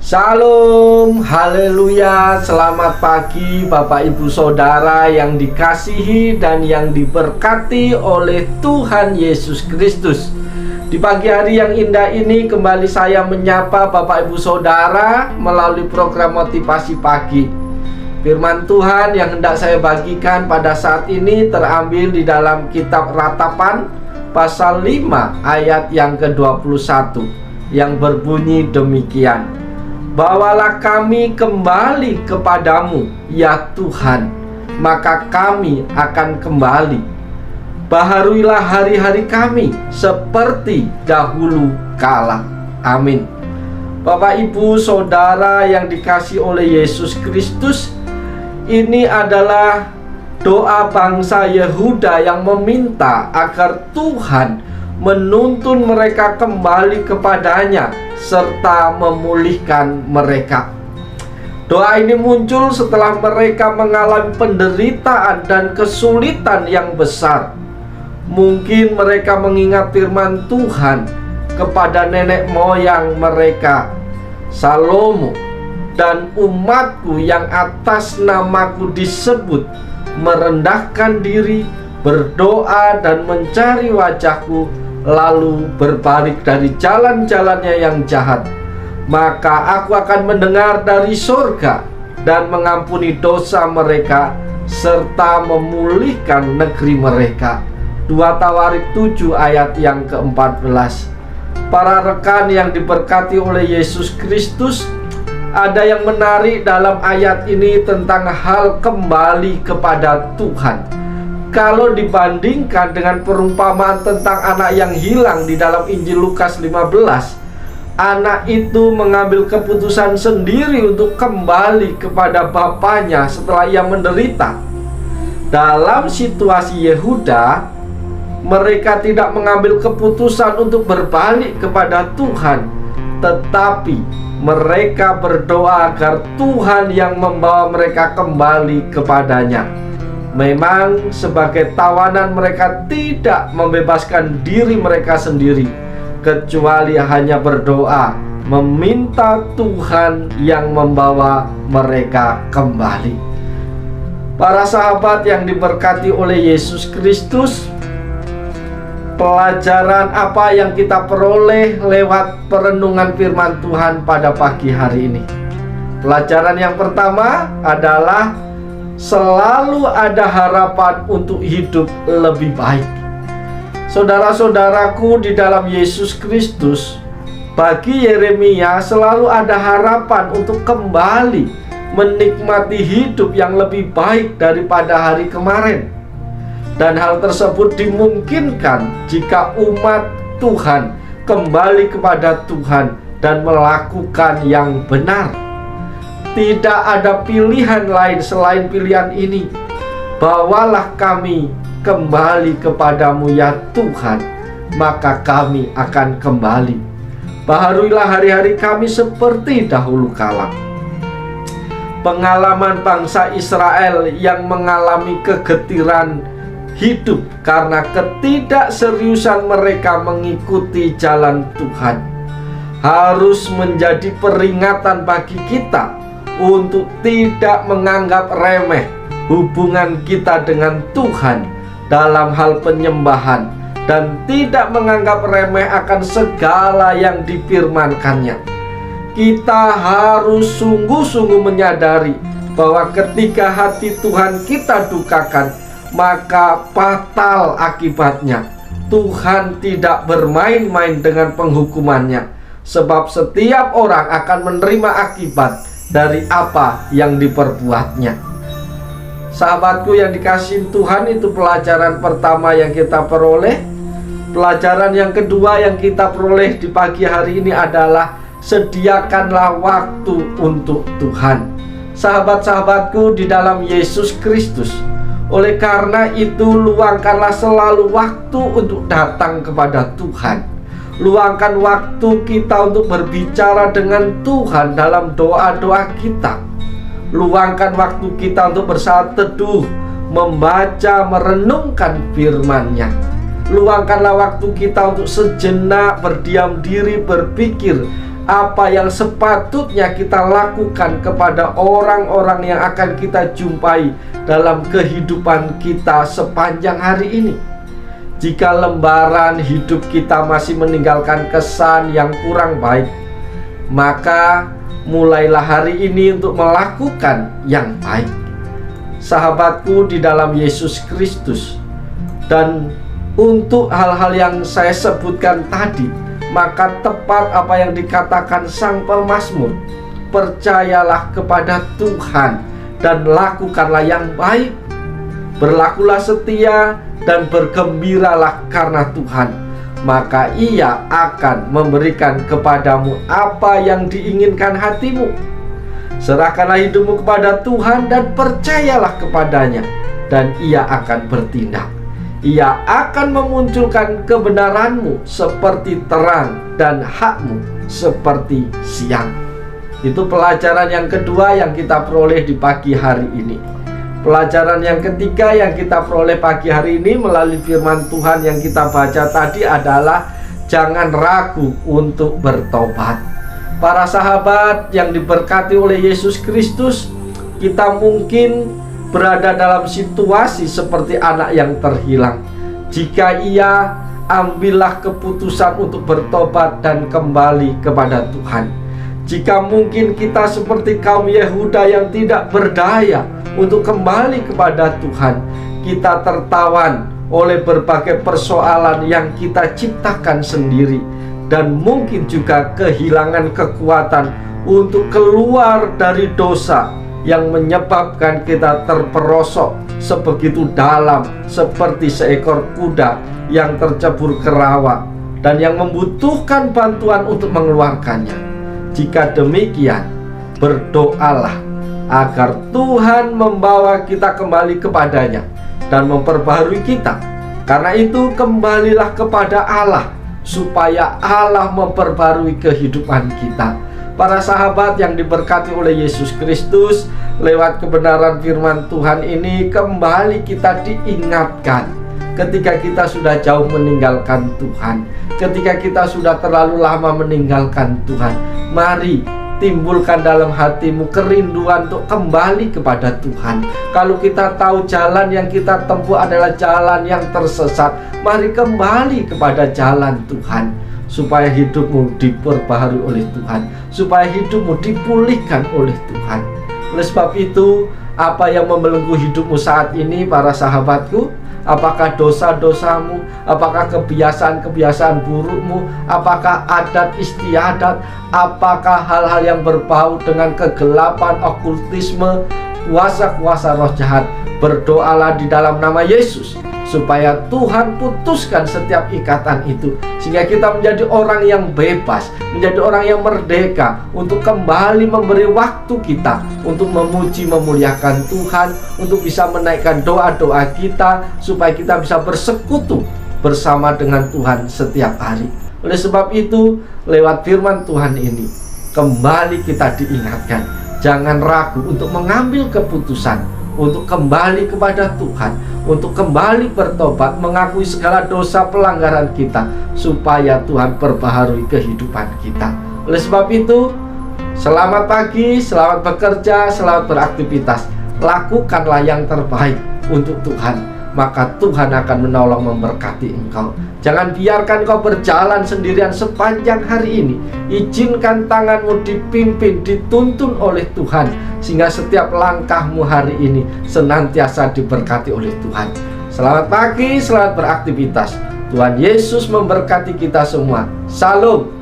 Shalom, haleluya, selamat pagi Bapak Ibu Saudara yang dikasihi dan yang diberkati oleh Tuhan Yesus Kristus. Di pagi hari yang indah ini kembali saya menyapa Bapak Ibu Saudara melalui program motivasi pagi. Firman Tuhan yang hendak saya bagikan pada saat ini terambil di dalam kitab Ratapan pasal 5 ayat yang ke-21 yang berbunyi demikian. Bawalah kami kembali kepadamu, ya Tuhan, maka kami akan kembali. Baharuilah hari-hari kami seperti dahulu kala. Amin. Bapak Ibu Saudara yang dikasihi oleh Yesus Kristus, ini adalah doa bangsa Yehuda yang meminta agar Tuhan menuntun mereka kembali kepadanya serta memulihkan mereka. Doa ini muncul setelah mereka mengalami penderitaan dan kesulitan yang besar. Mungkin mereka mengingat firman Tuhan kepada nenek moyang mereka, Salomo, dan umatku yang atas namaku disebut merendahkan diri, berdoa dan mencari wajahku, lalu berbalik dari jalan-jalannya yang jahat, maka aku akan mendengar dari surga dan mengampuni dosa mereka serta memulihkan negeri mereka. 2 Tawarik 7 ayat yang ke-14. Para rekan yang diberkati oleh Yesus Kristus, ada yang menarik dalam ayat ini tentang hal kembali kepada Tuhan. Kalau dibandingkan dengan perumpamaan tentang anak yang hilang di dalam Injil Lukas 15, anak itu mengambil keputusan sendiri untuk kembali kepada bapaknya setelah ia menderita. Dalam situasi Yehuda, mereka tidak mengambil keputusan untuk berbalik kepada Tuhan, tetapi mereka berdoa agar Tuhan yang membawa mereka kembali kepadanya. Memang sebagai tawanan mereka tidak membebaskan diri mereka sendiri, kecuali hanya berdoa meminta Tuhan yang membawa mereka kembali. Para sahabat yang diberkati oleh Yesus Kristus, pelajaran apa yang kita peroleh lewat perenungan firman Tuhan pada pagi hari ini? Pelajaran yang pertama adalah selalu ada harapan untuk hidup lebih baik. Saudara-saudaraku di dalam Yesus Kristus, bagi Yeremia selalu ada harapan untuk kembali menikmati hidup yang lebih baik daripada hari kemarin. Dan hal tersebut dimungkinkan jika umat Tuhan kembali kepada Tuhan dan melakukan yang benar. Tidak ada pilihan lain selain pilihan ini. Bawalah kami kembali kepadamu, ya Tuhan, maka kami akan kembali. Baharuilah hari-hari kami seperti dahulu kala. Pengalaman bangsa Israel yang mengalami kegetiran hidup karena ketidakseriusan mereka mengikuti jalan Tuhan harus menjadi peringatan bagi kita untuk tidak menganggap remeh hubungan kita dengan Tuhan dalam hal penyembahan dan tidak menganggap remeh akan segala yang difirmankannya. Kita harus sungguh-sungguh menyadari bahwa ketika hati Tuhan kita dukakan, maka fatal akibatnya. Tuhan tidak bermain-main dengan penghukumannya, sebab setiap orang akan menerima akibat dari apa yang diperbuatnya. Sahabatku yang dikasihi Tuhan, itu pelajaran pertama yang kita peroleh. Pelajaran yang kedua yang kita peroleh di pagi hari ini adalah sediakanlah waktu untuk Tuhan. Sahabat-sahabatku di dalam Yesus Kristus, oleh karena itu luangkanlah selalu waktu untuk datang kepada Tuhan. Luangkan waktu kita untuk berbicara dengan Tuhan dalam doa-doa kita. Luangkan waktu kita untuk bersaat teduh, membaca, merenungkan firman-Nya. Luangkanlah waktu kita untuk sejenak berdiam diri, berpikir apa yang sepatutnya kita lakukan kepada orang-orang yang akan kita jumpai dalam kehidupan kita sepanjang hari ini. Jika lembaran hidup kita masih meninggalkan kesan yang kurang baik, maka mulailah hari ini untuk melakukan yang baik. Sahabatku di dalam Yesus Kristus, dan untuk hal-hal yang saya sebutkan tadi, maka tepat apa yang dikatakan sang pemazmur, percayalah kepada Tuhan dan lakukanlah yang baik. Berlakulah setia dan bergembiralah karena Tuhan, maka Ia akan memberikan kepadamu apa yang diinginkan hatimu. Serahkanlah hidupmu kepada Tuhan dan percayalah kepadanya, dan Ia akan bertindak. Ia akan memunculkan kebenaranmu seperti terang dan hakmu seperti siang. Itu pelajaran yang kedua yang kita peroleh di pagi hari ini. Pelajaran yang ketiga yang kita peroleh pagi hari ini melalui firman Tuhan yang kita baca tadi adalah jangan ragu untuk bertobat. Para sahabat yang diberkati oleh Yesus Kristus, kita mungkin berada dalam situasi seperti anak yang terhilang. Jika ia ambillah keputusan untuk bertobat dan kembali kepada Tuhan. Jika mungkin kita seperti kaum Yehuda yang tidak berdaya untuk kembali kepada Tuhan, kita tertawan oleh berbagai persoalan yang kita ciptakan sendiri, dan mungkin juga kehilangan kekuatan untuk keluar dari dosa yang menyebabkan kita terperosok sebegitu dalam seperti seekor kuda yang tercebur ke rawa dan yang membutuhkan bantuan untuk mengeluarkannya. Jika demikian, berdoalah agar Tuhan membawa kita kembali kepadanya dan memperbaharui kita. Karena itu, kembalilah kepada Allah supaya Allah memperbarui kehidupan kita. Para sahabat yang diberkati oleh Yesus Kristus, lewat kebenaran firman Tuhan ini kembali kita diingatkan ketika kita sudah jauh meninggalkan Tuhan, ketika kita sudah terlalu lama meninggalkan Tuhan. Mari timbulkan dalam hatimu kerinduan untuk kembali kepada Tuhan. Kalau kita tahu jalan yang kita tempuh adalah jalan yang tersesat, mari kembali kepada jalan Tuhan, supaya hidupmu diperbaharui oleh Tuhan, supaya hidupmu dipulihkan oleh Tuhan. Oleh sebab itu, apa yang membelenggu hidupmu saat ini, para sahabatku? Apakah dosa-dosamu? Apakah kebiasaan-kebiasaan burukmu? Apakah adat istiadat? Apakah hal-hal yang berbau dengan kegelapan, okultisme, kuasa-kuasa roh jahat? Berdoalah di dalam nama Yesus supaya Tuhan putuskan setiap ikatan itu, sehingga kita menjadi orang yang bebas, menjadi orang yang merdeka untuk kembali memberi waktu kita untuk memuji memuliakan Tuhan, untuk bisa menaikkan doa-doa kita, supaya kita bisa bersekutu bersama dengan Tuhan setiap hari. Oleh sebab itu, lewat firman Tuhan ini kembali kita diingatkan, jangan ragu untuk mengambil keputusan untuk kembali kepada Tuhan, untuk kembali bertobat, mengakui segala dosa pelanggaran kita, supaya Tuhan perbaharui kehidupan kita. Oleh sebab itu, selamat pagi, selamat bekerja, selamat beraktivitas. Lakukanlah yang terbaik untuk Tuhan, maka Tuhan akan menolong memberkati engkau. Jangan biarkan kau berjalan sendirian sepanjang hari ini. Izinkan tanganmu dipimpin, dituntun oleh Tuhan, sehingga setiap langkahmu hari ini senantiasa diberkati oleh Tuhan. Selamat pagi, selamat beraktivitas. Tuhan Yesus memberkati kita semua. Salam.